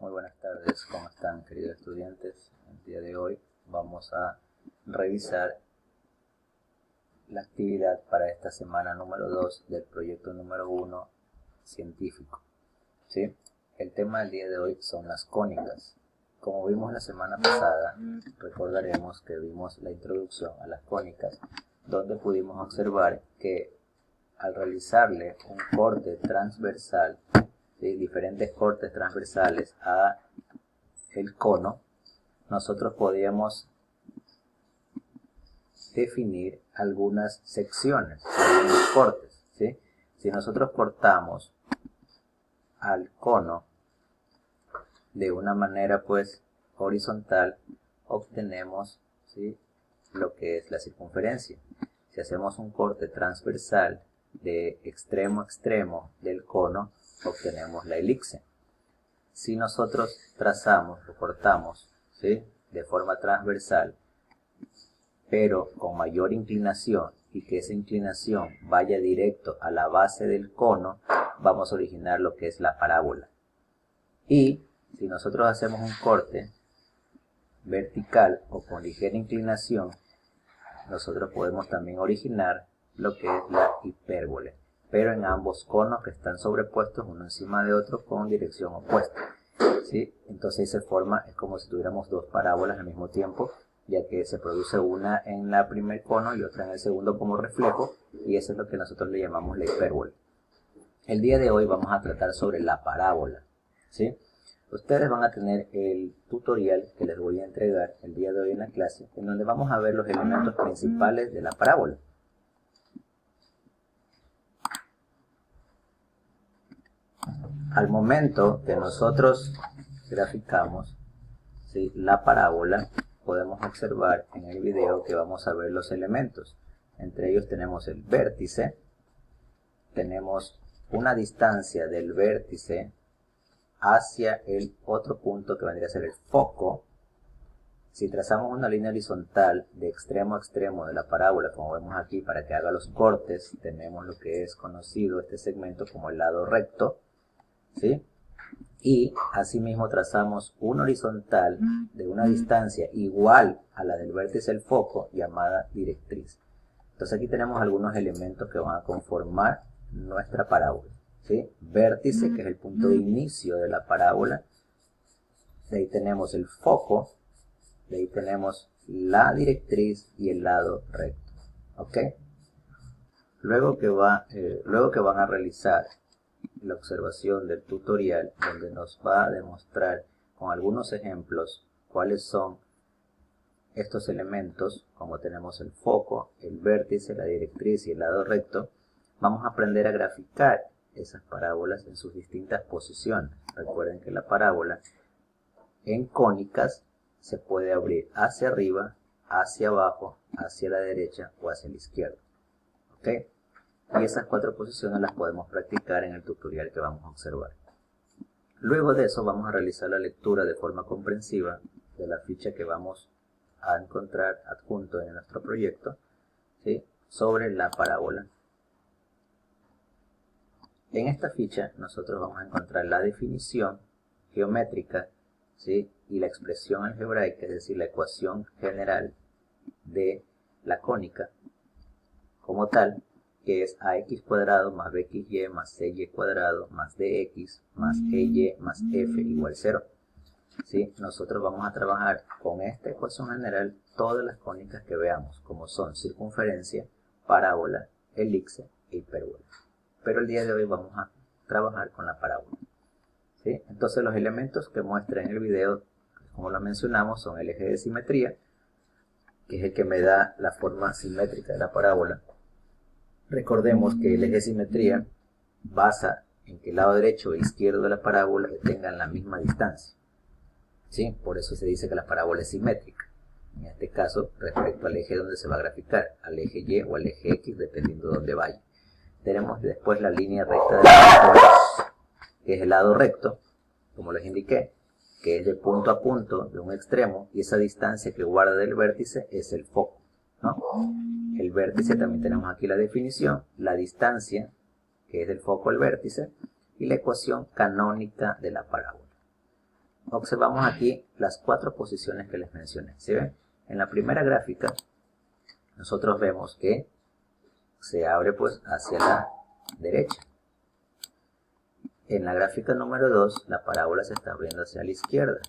Muy buenas tardes, ¿cómo están, queridos estudiantes? El día de hoy vamos a revisar la actividad para esta semana número 2 del proyecto número 1 científico. ¿Sí? El tema del día de hoy son las cónicas. Como vimos la semana pasada, recordaremos que vimos la introducción a las cónicas, donde pudimos observar que al realizarle un corte transversal, ¿sí? Diferentes cortes transversales a el cono, nosotros podíamos definir algunas secciones, algunos cortes, ¿sí? Si nosotros cortamos al cono de una manera pues horizontal, obtenemos, ¿sí?, lo que es la circunferencia. Si hacemos un corte transversal de extremo a extremo del cono, obtenemos la elipse. Si nosotros trazamos o cortamos, ¿sí?, de forma transversal, pero con mayor inclinación, y que esa inclinación vaya directo a la base del cono, vamos a originar lo que es la parábola. Y si nosotros hacemos un corte vertical o con ligera inclinación, nosotros podemos también originar lo que es la hipérbole, pero en ambos conos que están sobrepuestos uno encima de otro con dirección opuesta, ¿sí? Entonces esa forma es como si tuviéramos dos parábolas al mismo tiempo, ya que se produce una en el primer cono y otra en el segundo como reflejo, y eso es lo que nosotros le llamamos la hipérbole. El día de hoy vamos a tratar sobre la parábola, ¿sí? Ustedes van a tener el tutorial que les voy a entregar el día de hoy en la clase, en donde vamos a ver los elementos principales de la parábola. Al momento que nosotros graficamos, ¿sí?, la parábola, podemos observar en el video que vamos a ver los elementos. Entre ellos tenemos el vértice, tenemos una distancia del vértice hacia el otro punto que vendría a ser el foco. Si trazamos una línea horizontal de extremo a extremo de la parábola, como vemos aquí, para que haga los cortes, tenemos lo que es conocido este segmento como el lado recto, ¿sí? Y asimismo trazamos un horizontal de una distancia igual a la del vértice del foco, llamada directriz. Entonces aquí tenemos algunos elementos que van a conformar nuestra parábola, ¿sí? Vértice, que es el punto de inicio de la parábola. De ahí tenemos el foco, de ahí tenemos la directriz y el lado recto, ¿ok? Luego que van a realizar la observación del tutorial, donde nos va a demostrar con algunos ejemplos cuáles son estos elementos, como tenemos el foco, el vértice, la directriz y el lado recto, vamos a aprender a graficar esas parábolas en sus distintas posiciones. Recuerden que la parábola en cónicas se puede abrir hacia arriba, hacia abajo, hacia la derecha o hacia la izquierda, ¿ok? Y esas cuatro posiciones las podemos practicar en el tutorial que vamos a observar. Luego de eso vamos a realizar la lectura de forma comprensiva de la ficha que vamos a encontrar adjunto en nuestro proyecto, ¿sí?, sobre la parábola. En esta ficha nosotros vamos a encontrar la definición geométrica, ¿sí?, y la expresión algebraica, es decir, la ecuación general de la cónica como tal, que es ax cuadrado más bxy más cy cuadrado más dx más ey más f igual 0. ¿Sí? Nosotros vamos a trabajar con esta ecuación general todas las cónicas que veamos, como son circunferencia, parábola, elipse e hipérbola. Pero el día de hoy vamos a trabajar con la parábola, ¿sí? Entonces los elementos que muestra en el video, como lo mencionamos, son el eje de simetría, que es el que me da la forma simétrica de la parábola. Recordemos que el eje de simetría basa en que el lado derecho e izquierdo de la parábola tengan la misma distancia, ¿sí? Por eso se dice que la parábola es simétrica. En este caso, respecto al eje donde se va a graficar, al eje Y o al eje X, dependiendo de dónde vaya. Tenemos después la línea recta de la que es el lado recto, como les indiqué, que es de punto a punto de un extremo, y esa distancia que guarda del vértice es el foco, ¿no? El vértice también tenemos aquí la definición, la distancia, que es del foco al vértice, y la ecuación canónica de la parábola. observamos aquí las 4 posiciones que les mencioné. ¿Sí ven? En la primera gráfica, nosotros vemos que se abre pues hacia la derecha. En la gráfica número 2, la parábola se está abriendo hacia la izquierda.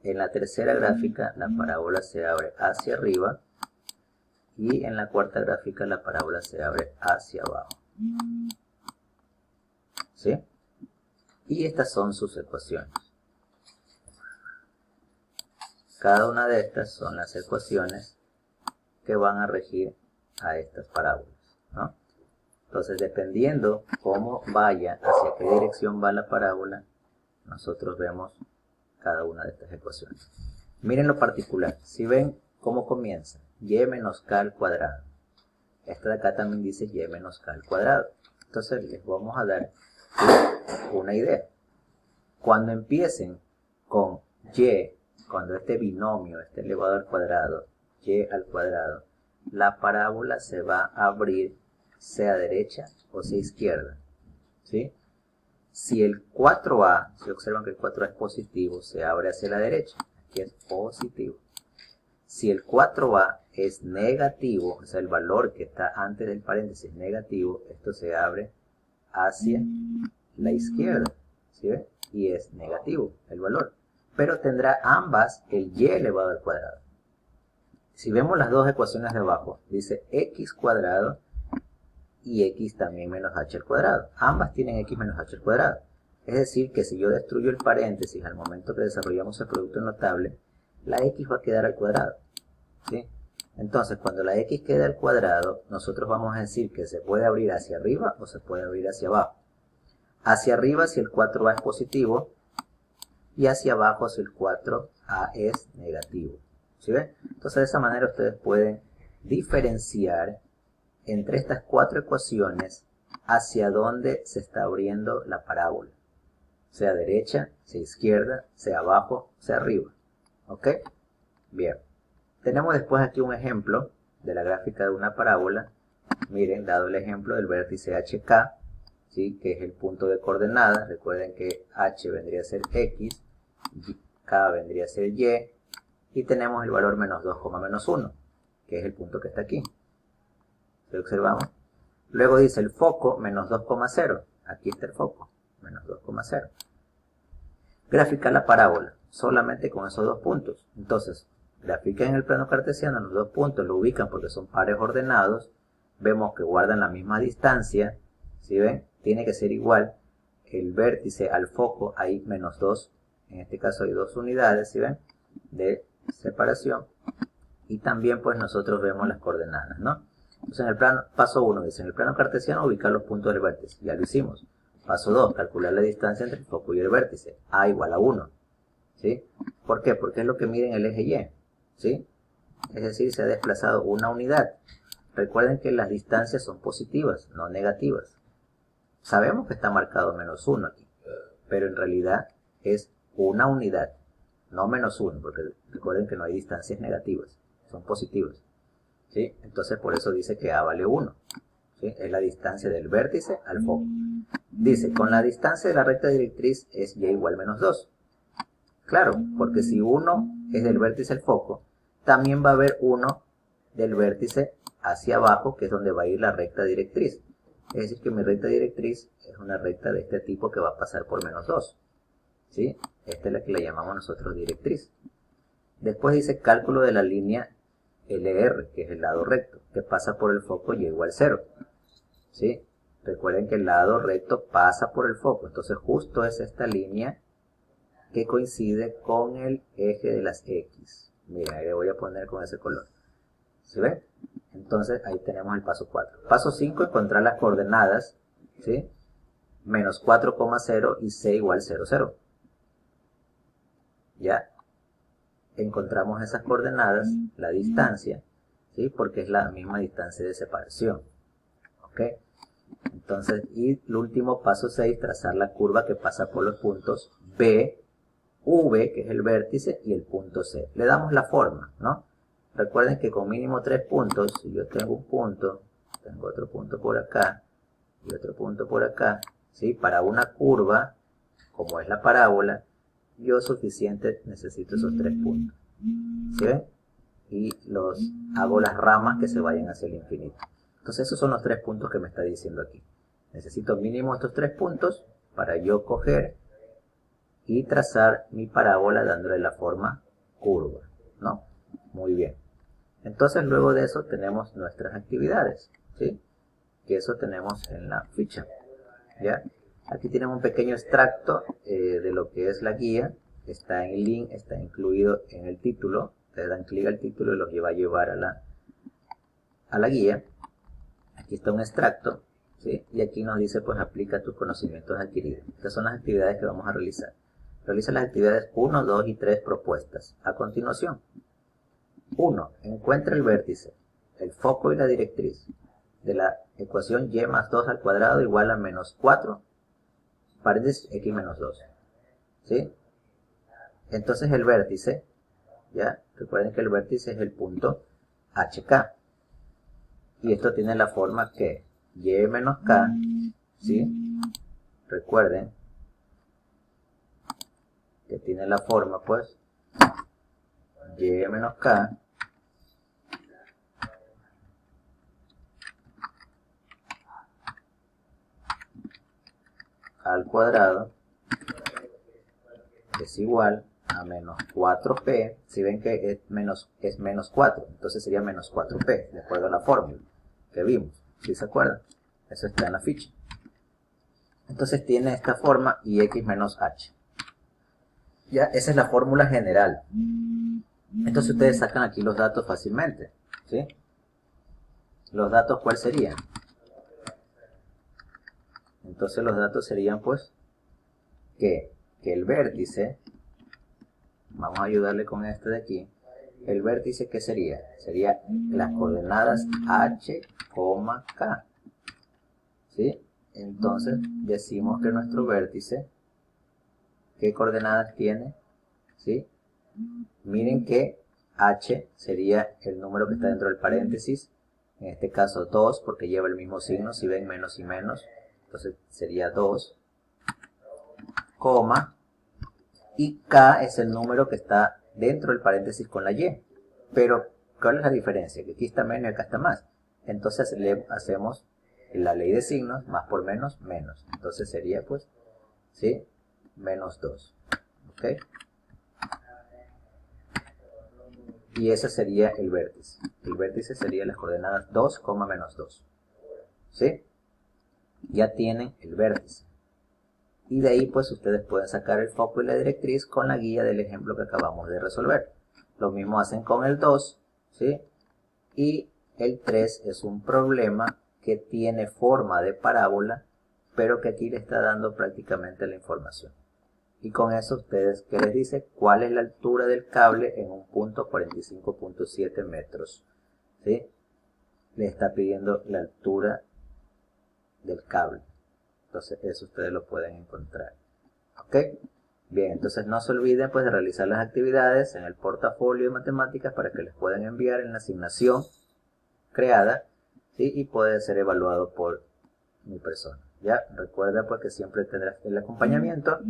En la tercera gráfica, la parábola se abre hacia arriba. Y en la cuarta gráfica, la parábola se abre hacia abajo. ¿Sí? Y estas son sus ecuaciones. Cada una de estas son las ecuaciones que van a regir a estas parábolas, ¿no? Entonces, dependiendo cómo vaya, hacia qué dirección va la parábola, nosotros vemos cada una de estas ecuaciones. Miren lo particular. Si ven cómo comienza, y menos k al cuadrado. Esta de acá también dice y menos k al cuadrado. Entonces, les vamos a dar una idea. Cuando empiecen con y, cuando este binomio esté elevado al cuadrado, y al cuadrado, la parábola se va a abrir sea derecha o sea izquierda. ¿Sí? Si el 4a, si observan que el 4a es positivo, se abre hacia la derecha. Aquí es positivo. Si el 4a es negativo, o sea, el valor que está antes del paréntesis es negativo, esto se abre hacia la izquierda. ¿Sí ve? Y es negativo el valor. Pero tendrá ambas el y elevado al cuadrado. Si vemos las dos ecuaciones de abajo, dice x cuadrado y x también menos h al cuadrado. Ambas tienen x menos h al cuadrado. Es decir, que si yo destruyo el paréntesis al momento que desarrollamos el producto notable, la x va a quedar al cuadrado. ¿Sí? Entonces, cuando la x queda al cuadrado, nosotros vamos a decir que se puede abrir hacia arriba o se puede abrir hacia abajo. Hacia arriba si el 4a es positivo y hacia abajo si el 4a es negativo. ¿Sí ven? Entonces, de esa manera ustedes pueden diferenciar entre estas 4 ecuaciones hacia dónde se está abriendo la parábola. Sea derecha, sea izquierda, sea abajo, sea arriba. ¿Ok? Bien. Tenemos después aquí un ejemplo de la gráfica de una parábola. Miren, dado el ejemplo del vértice HK, ¿sí? Que es el punto de coordenadas. Recuerden que H vendría a ser X, K vendría a ser Y, y tenemos el valor menos 2, menos 1, que es el punto que está aquí. ¿Lo observamos? Luego dice el foco menos 2,0. Aquí está el foco, menos 2,0. Grafica la parábola, solamente con esos dos puntos. Entonces, grafican en el plano cartesiano los dos puntos, lo ubican porque son pares ordenados. Vemos que guardan la misma distancia. ¿Sí ven? Tiene que ser igual. El vértice al foco hay menos 2. En este caso hay 2 unidades, ¿sí ven? De separación. Y también pues nosotros vemos las coordenadas, ¿no? Entonces en el plano, paso 1 dice, en el plano cartesiano ubicar los puntos del vértice. Ya lo hicimos. Paso 2, calcular la distancia entre el foco y el vértice. A igual a 1. ¿Sí? ¿Por qué? Porque es lo que mide en el eje Y. ¿Sí? Es decir, se ha desplazado una unidad. Recuerden que las distancias son positivas, no negativas. Sabemos que está marcado menos 1 aquí, pero en realidad es una unidad, no menos 1, porque recuerden que no hay distancias negativas, son positivas. ¿Sí? Entonces por eso dice que A vale 1. ¿Sí? Es la distancia del vértice al foco. Dice, con la distancia de la recta directriz es Y igual menos 2. Claro, porque si 1 es del vértice al foco, también va a haber 1 del vértice hacia abajo, que es donde va a ir la recta directriz. Es decir, que mi recta directriz es una recta de este tipo que va a pasar por menos 2. ¿Sí? Esta es la que le llamamos nosotros directriz. Después dice cálculo de la línea LR, que es el lado recto, que pasa por el foco Y igual 0. ¿Sí? Recuerden que el lado recto pasa por el foco, entonces justo es esta línea que coincide con el eje de las X. Miren, ahí le voy a poner con ese color. ¿Sí ven? Entonces ahí tenemos el paso 4. Paso 5, encontrar las coordenadas. ¿Sí? Menos 4,0 y C igual 0, 0. Ya encontramos esas coordenadas, la distancia, ¿sí? Porque es la misma distancia de separación. ¿Ok? Entonces, y el último paso 6, trazar la curva que pasa por los puntos B, V, que es el vértice, y el punto C. Le damos la forma, ¿no? Recuerden que con mínimo 3 puntos, si yo tengo un punto, tengo otro punto por acá, y otro punto por acá, ¿sí? Para una curva, como es la parábola, yo suficiente necesito esos 3 puntos. ¿Sí ven? Y hago las ramas que se vayan hacia el infinito. Entonces esos son los 3 puntos que me está diciendo aquí. Necesito mínimo estos 3 puntos para yo coger y trazar mi parábola dándole la forma curva, ¿no? Muy bien. Entonces luego de eso tenemos nuestras actividades, ¿sí? Que eso tenemos en la ficha, ¿ya? Aquí tenemos un pequeño extracto de lo que es la guía. Está en el link, está incluido en el título. Le dan clic al título y los va a llevar a la guía. Aquí está un extracto, ¿sí? Y aquí nos dice, pues, aplica tus conocimientos adquiridos. Estas son las actividades que vamos a realizar. Realiza las actividades 1, 2 y 3 propuestas. A continuación, 1. Encuentra el vértice, el foco y la directriz de la ecuación y más 2 al cuadrado igual a menos 4, paréntesis x menos 2. ¿Sí? Entonces el vértice, ¿ya? Recuerden que el vértice es el punto HK. Y esto tiene la forma que y menos k, ¿sí? Recuerden que tiene la forma, pues, y menos k al cuadrado es igual a menos 4p. Si ven que es menos 4, entonces sería menos 4p, de acuerdo a la fórmula que vimos. ¿Sí se acuerdan? Eso está en la ficha. Entonces tiene esta forma y x menos h. Ya, esa es la fórmula general. Entonces ustedes sacan aquí los datos fácilmente, ¿sí? ¿Los datos cuáles serían? Entonces los datos serían, pues, que el vértice, vamos a ayudarle con este de aquí, el vértice, ¿qué sería? Sería las coordenadas h, k, ¿sí? Entonces decimos que nuestro vértice, ¿qué coordenadas tiene? ¿Sí? Miren que h sería el número que está dentro del paréntesis, en este caso 2, porque lleva el mismo signo. Si ven menos y menos, entonces sería 2, coma, y k es el número que está dentro del paréntesis con la y. Pero, ¿cuál es la diferencia? Que aquí está menos y acá está más. Entonces le hacemos la ley de signos, más por menos, menos. Entonces sería, pues, ¿sí? Menos 2. ¿Ok? Y ese sería el vértice. El vértice sería las coordenadas 2, menos 2. ¿Sí? Ya tienen el vértice. Y de ahí, pues, ustedes pueden sacar el foco y la directriz con la guía del ejemplo que acabamos de resolver. Lo mismo hacen con el 2, ¿sí? Y el 3 es un problema que tiene forma de parábola, pero que aquí le está dando prácticamente la información. Y con eso ustedes, ¿qué les dice? ¿Cuál es la altura del cable en un punto 45.7 metros? ¿Sí? Le está pidiendo la altura del cable. Entonces eso ustedes lo pueden encontrar. ¿Ok? Bien, entonces no se olviden, pues, de realizar las actividades en el portafolio de matemáticas para que les puedan enviar en la asignación creada, ¿sí? Y puede ser evaluado por mi persona. Ya, recuerda, pues, que siempre tendrás el acompañamiento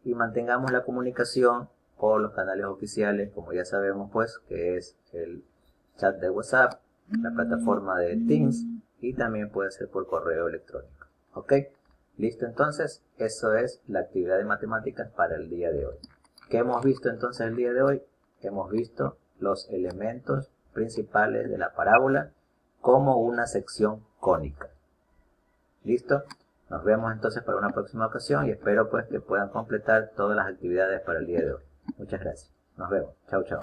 y mantengamos la comunicación por los canales oficiales, como ya sabemos, pues, que es el chat de WhatsApp, la plataforma de Teams, y también puede ser por correo electrónico. ¿Ok? Listo, entonces, eso es la actividad de matemáticas para el día de hoy. ¿Qué hemos visto entonces el día de hoy? Hemos visto los elementos principales de la parábola como una sección cónica. ¿Listo? Nos vemos entonces para una próxima ocasión y espero, pues, que puedan completar todas las actividades para el día de hoy. Muchas gracias. Nos vemos. Chao, chao.